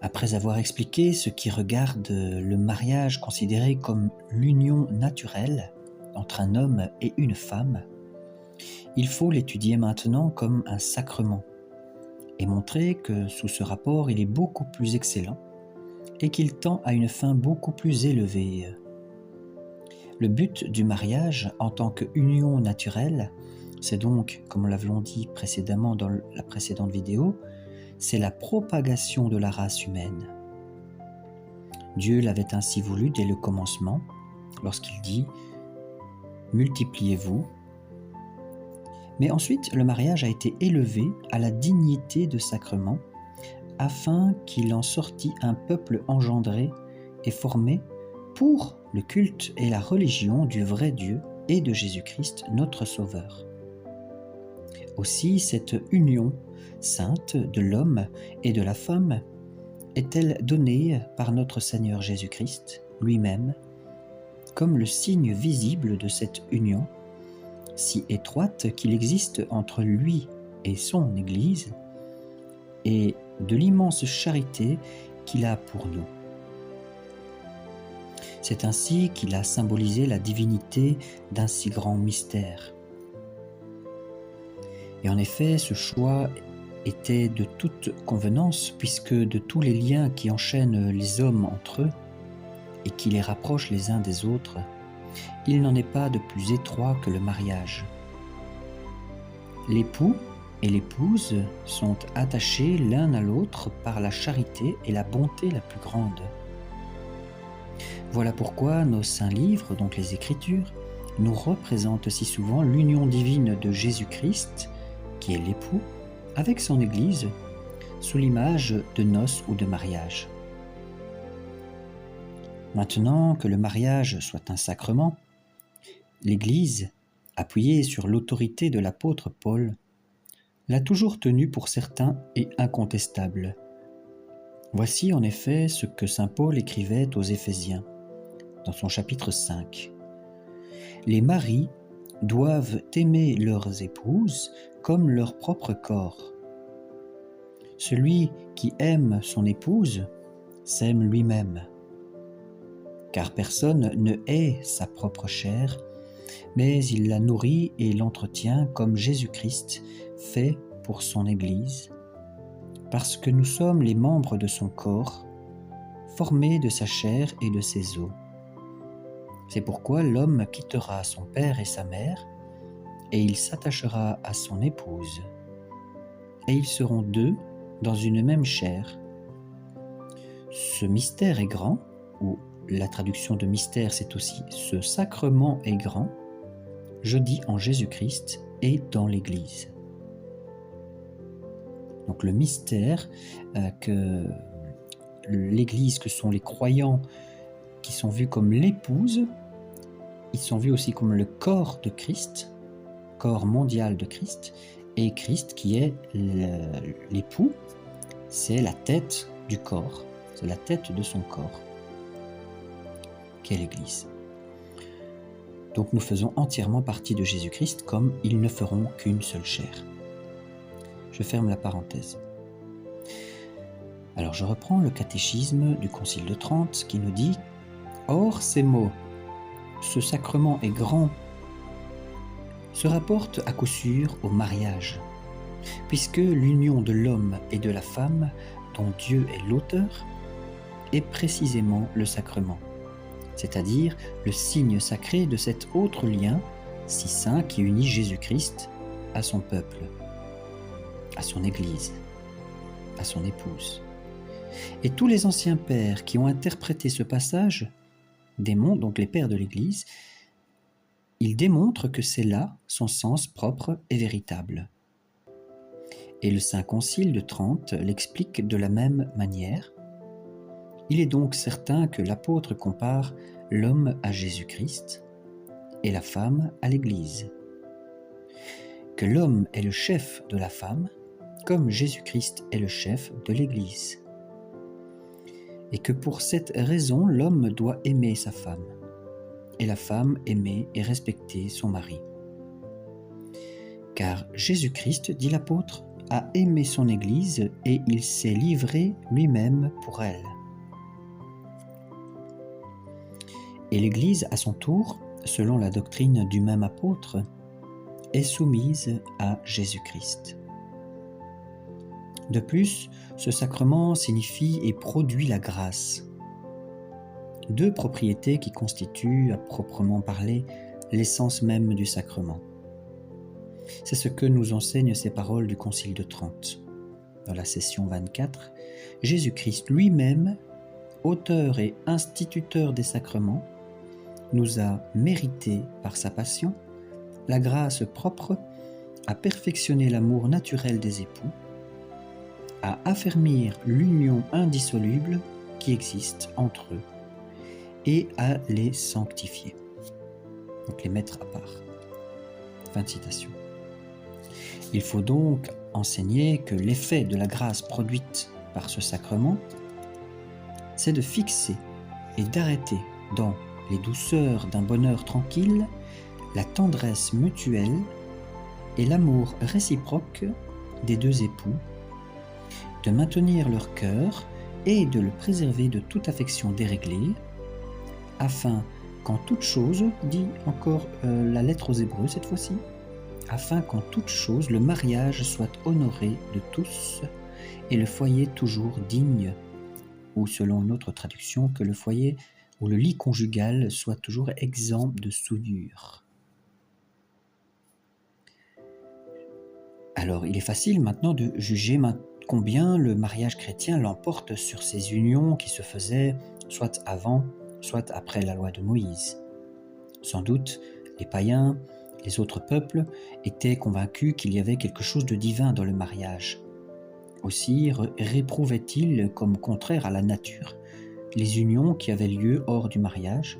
Après avoir expliqué ce qui regarde le mariage considéré comme l'union naturelle entre un homme et une femme, il faut l'étudier maintenant comme un sacrement et montrer que sous ce rapport il est beaucoup plus excellent et qu'il tend à une fin beaucoup plus élevée. Le but du mariage en tant qu'union naturelle, c'est donc, comme nous l'avons dit précédemment dans la précédente vidéo, c'est la propagation de la race humaine. Dieu l'avait ainsi voulu dès le commencement, lorsqu'il dit « Multipliez-vous ». Mais ensuite, le mariage a été élevé à la dignité de sacrement, afin qu'il en sortît un peuple engendré et formé pour le culte et la religion du vrai Dieu et de Jésus-Christ, notre Sauveur. Aussi, cette union sainte de l'homme et de la femme est-elle donnée par notre Seigneur Jésus-Christ lui-même comme le signe visible de cette union si étroite qu'il existe entre lui et son Église et de l'immense charité qu'il a pour nous. C'est ainsi qu'il a symbolisé la divinité d'un si grand mystère. Et en effet, ce choix était de toute convenance, puisque de tous les liens qui enchaînent les hommes entre eux et qui les rapprochent les uns des autres, il n'en est pas de plus étroit que le mariage. L'époux et l'épouse sont attachés l'un à l'autre par la charité et la bonté la plus grande. Voilà pourquoi nos saints livres, donc les Écritures, nous représentent si souvent l'union divine de Jésus-Christ, qui est l'époux, avec son Église, sous l'image de noces ou de mariage. Maintenant que le mariage soit un sacrement, l'Église, appuyée sur l'autorité de l'apôtre Paul, l'a toujours tenu pour certain et incontestable. Voici en effet ce que saint Paul écrivait aux Éphésiens, dans son chapitre 5. Les maris doivent aimer leurs épouses comme leur propre corps. Celui qui aime son épouse s'aime lui-même, car personne ne hait sa propre chair, mais il la nourrit et l'entretient comme Jésus-Christ fait pour son Église, parce que nous sommes les membres de son corps, formés de sa chair et de ses os. C'est pourquoi l'homme quittera son père et sa mère, et il s'attachera à son épouse, et ils seront deux dans une même chair. Ce mystère est grand, ou la traduction de mystère c'est aussi ce sacrement est grand, je dis en Jésus-Christ et dans l'Église. Donc le mystère que l'Église, que sont les croyants qui sont vus comme l'épouse, ils sont vus aussi comme le corps de Christ, corps mondial de Christ, et Christ qui est l'époux, c'est la tête du corps, c'est la tête de son corps, qu'est l'Église. Donc nous faisons entièrement partie de Jésus-Christ comme ils ne feront qu'une seule chair. Je ferme la parenthèse. Alors je reprends le catéchisme du Concile de Trente qui nous dit « Or ces mots, ce sacrement est grand » se rapportent à coup sûr au mariage, puisque l'union de l'homme et de la femme, dont Dieu est l'auteur, est précisément le sacrement, c'est-à-dire le signe sacré de cet autre lien si saint qui unit Jésus-Christ à son peuple, à son Église, à son épouse. Et tous les anciens pères qui ont interprété ce passage démontrent, donc les pères de l'Église, ils démontrent que c'est là son sens propre et véritable. Et le Saint Concile de Trente l'explique de la même manière. Il est donc certain que l'apôtre compare l'homme à Jésus-Christ et la femme à l'Église. Que l'homme est le chef de la femme, comme Jésus-Christ est le chef de l'Église. Et que pour cette raison, l'homme doit aimer sa femme, et la femme aimer et respecter son mari. Car Jésus-Christ, dit l'apôtre, a aimé son Église et il s'est livré lui-même pour elle. Et l'Église, à son tour, selon la doctrine du même apôtre, est soumise à Jésus-Christ. De plus, ce sacrement signifie et produit la grâce. Deux propriétés qui constituent, à proprement parler, l'essence même du sacrement. C'est ce que nous enseignent ces paroles du Concile de Trente. Dans la session 24, Jésus-Christ lui-même, auteur et instituteur des sacrements, nous a mérité par sa passion la grâce propre à perfectionner l'amour naturel des époux, à affermir l'union indissoluble qui existe entre eux et à les sanctifier, donc les mettre à part. Fin de citation. Il faut donc enseigner que l'effet de la grâce produite par ce sacrement, c'est de fixer et d'arrêter dans les douceurs d'un bonheur tranquille la tendresse mutuelle et l'amour réciproque des deux époux, de maintenir leur cœur et de le préserver de toute affection déréglée, afin qu'en toute chose, dit encore la lettre aux Hébreux cette fois-ci, afin qu'en toute chose le mariage soit honoré de tous et le foyer toujours digne, ou selon une autre traduction, que le foyer ou le lit conjugal soit toujours exempt de souillure. Alors, il est facile maintenant de juger combien le mariage chrétien l'emporte sur ces unions qui se faisaient soit avant, soit après la loi de Moïse. Sans doute, les païens, les autres peuples, étaient convaincus qu'il y avait quelque chose de divin dans le mariage. Aussi réprouvaient-ils comme contraire à la nature les unions qui avaient lieu hors du mariage,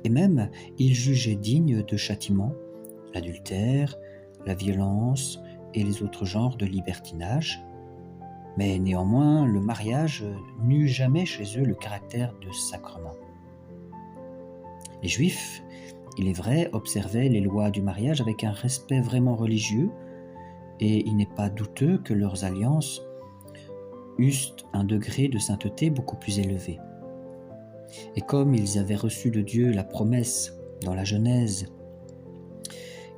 et même ils jugeaient dignes de châtiment l'adultère, la violence et les autres genres de libertinage. Mais néanmoins, le mariage n'eut jamais chez eux le caractère de sacrement. Les Juifs, il est vrai, observaient les lois du mariage avec un respect vraiment religieux, et il n'est pas douteux que leurs alliances eussent un degré de sainteté beaucoup plus élevé. Et comme ils avaient reçu de Dieu la promesse dans la Genèse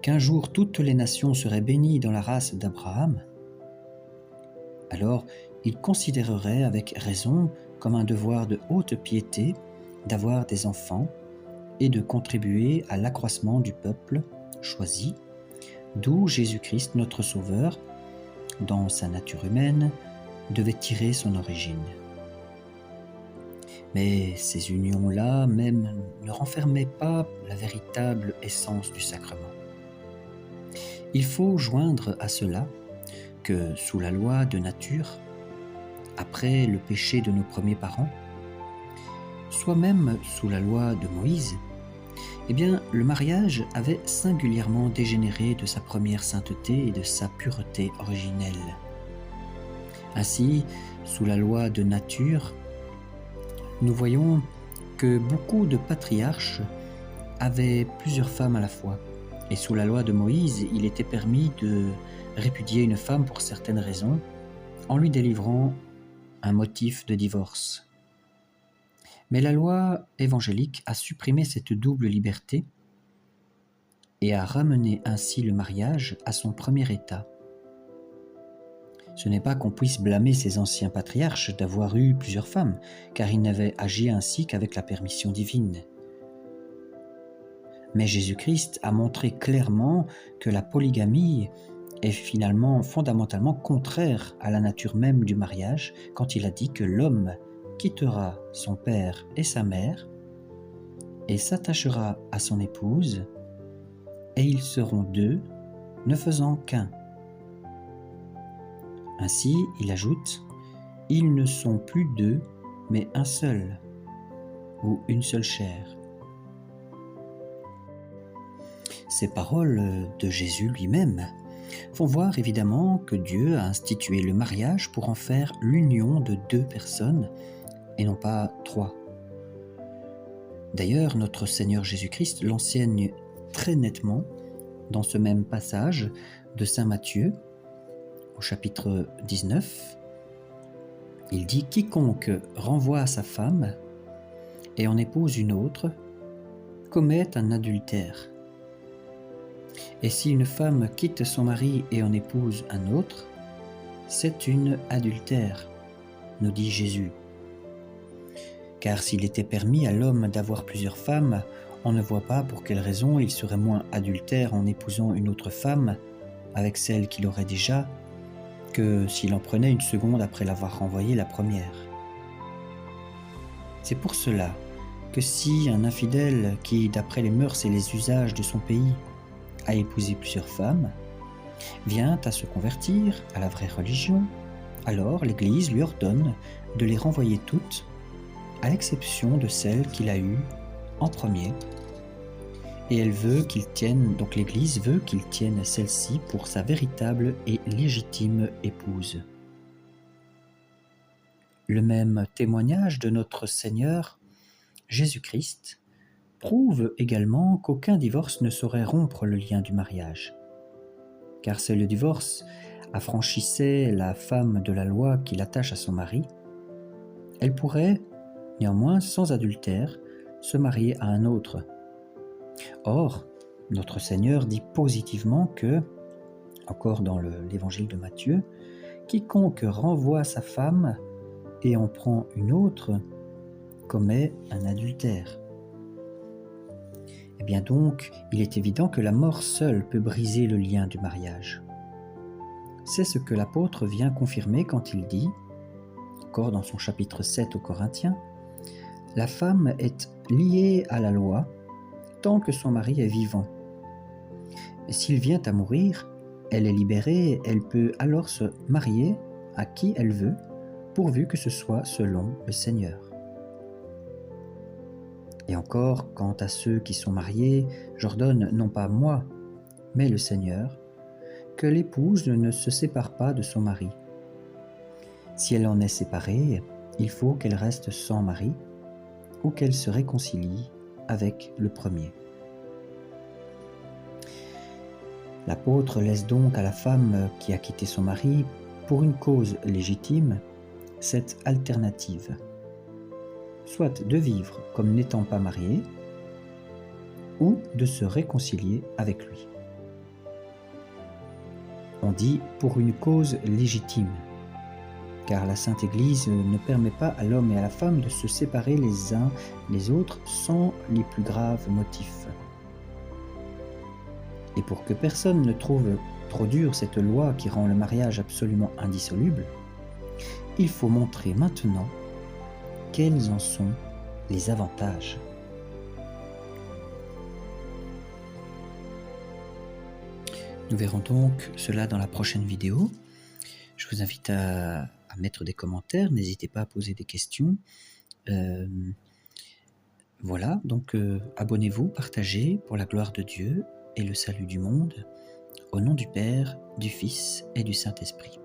qu'un jour toutes les nations seraient bénies dans la race d'Abraham, alors ils considéreraient avec raison comme un devoir de haute piété d'avoir des enfants et de contribuer à l'accroissement du peuple choisi, d'où Jésus-Christ, notre Sauveur, dans sa nature humaine, devait tirer son origine. Mais ces unions-là même ne renfermaient pas la véritable essence du sacrement. Il faut joindre à cela que sous la loi de nature, après le péché de nos premiers parents, soit même sous la loi de Moïse, eh bien, le mariage avait singulièrement dégénéré de sa première sainteté et de sa pureté originelle. Ainsi, sous la loi de nature, nous voyons que beaucoup de patriarches avaient plusieurs femmes à la fois. Et sous la loi de Moïse, il était permis de répudier une femme pour certaines raisons, en lui délivrant un motif de divorce. Mais la loi évangélique a supprimé cette double liberté et a ramené ainsi le mariage à son premier état. Ce n'est pas qu'on puisse blâmer ces anciens patriarches d'avoir eu plusieurs femmes, car ils n'avaient agi ainsi qu'avec la permission divine. Mais Jésus-Christ a montré clairement que la polygamie est finalement fondamentalement contraire à la nature même du mariage, quand il a dit que l'homme quittera son père et sa mère et s'attachera à son épouse, et ils seront deux, ne faisant qu'un. Ainsi, il ajoute, « Ils ne sont plus deux, mais un seul, ou une seule chair. » Ces paroles de Jésus lui-même font voir évidemment que Dieu a institué le mariage pour en faire l'union de deux personnes et non pas trois. D'ailleurs, notre Seigneur Jésus-Christ l'enseigne très nettement dans ce même passage de saint Matthieu, au chapitre 19, il dit « Quiconque renvoie sa femme et en épouse une autre commet un adultère. Et si une femme quitte son mari et en épouse un autre, c'est une adultère, nous dit Jésus. Car s'il était permis à l'homme d'avoir plusieurs femmes, on ne voit pas pour quelle raison il serait moins adultère en épousant une autre femme avec celle qu'il aurait déjà que s'il en prenait une seconde après l'avoir renvoyée la première. C'est pour cela que si un infidèle qui, d'après les mœurs et les usages de son pays, a épousé plusieurs femmes, vient à se convertir à la vraie religion, alors l'Église lui ordonne de les renvoyer toutes, à l'exception de celle qu'il a eue en premier, et elle veut qu'il tienne, donc l'Église veut qu'il tienne celle-ci pour sa véritable et légitime épouse. Le même témoignage de notre Seigneur Jésus-Christ prouve également qu'aucun divorce ne saurait rompre le lien du mariage. Car si le divorce affranchissait la femme de la loi qui l'attache à son mari, elle pourrait, néanmoins sans adultère, se marier à un autre. Or, notre Seigneur dit positivement que, encore dans l'évangile de Matthieu, quiconque renvoie sa femme et en prend une autre commet un adultère. Eh bien donc, il est évident que la mort seule peut briser le lien du mariage. C'est ce que l'apôtre vient confirmer quand il dit, encore dans son chapitre 7 aux Corinthiens, « La femme est liée à la loi tant que son mari est vivant. Et s'il vient à mourir, elle est libérée, elle peut alors se marier à qui elle veut, pourvu que ce soit selon le Seigneur. » Et encore, quant à ceux qui sont mariés, j'ordonne non pas moi, mais le Seigneur, que l'épouse ne se sépare pas de son mari. Si elle en est séparée, il faut qu'elle reste sans mari ou qu'elle se réconcilie avec le premier. L'apôtre laisse donc à la femme qui a quitté son mari pour une cause légitime cette alternative, soit de vivre comme n'étant pas mariée, ou de se réconcilier avec lui. On dit pour une cause légitime, car la Sainte Église ne permet pas à l'homme et à la femme de se séparer les uns les autres sans les plus graves motifs. Et pour que personne ne trouve trop dure cette loi qui rend le mariage absolument indissoluble, il faut montrer maintenant quels en sont les avantages. Nous verrons donc cela dans la prochaine vidéo. Je vous invite à mettre des commentaires, n'hésitez pas à poser des questions. Voilà, donc abonnez-vous, partagez pour la gloire de Dieu et le salut du monde, au nom du Père, du Fils et du Saint-Esprit.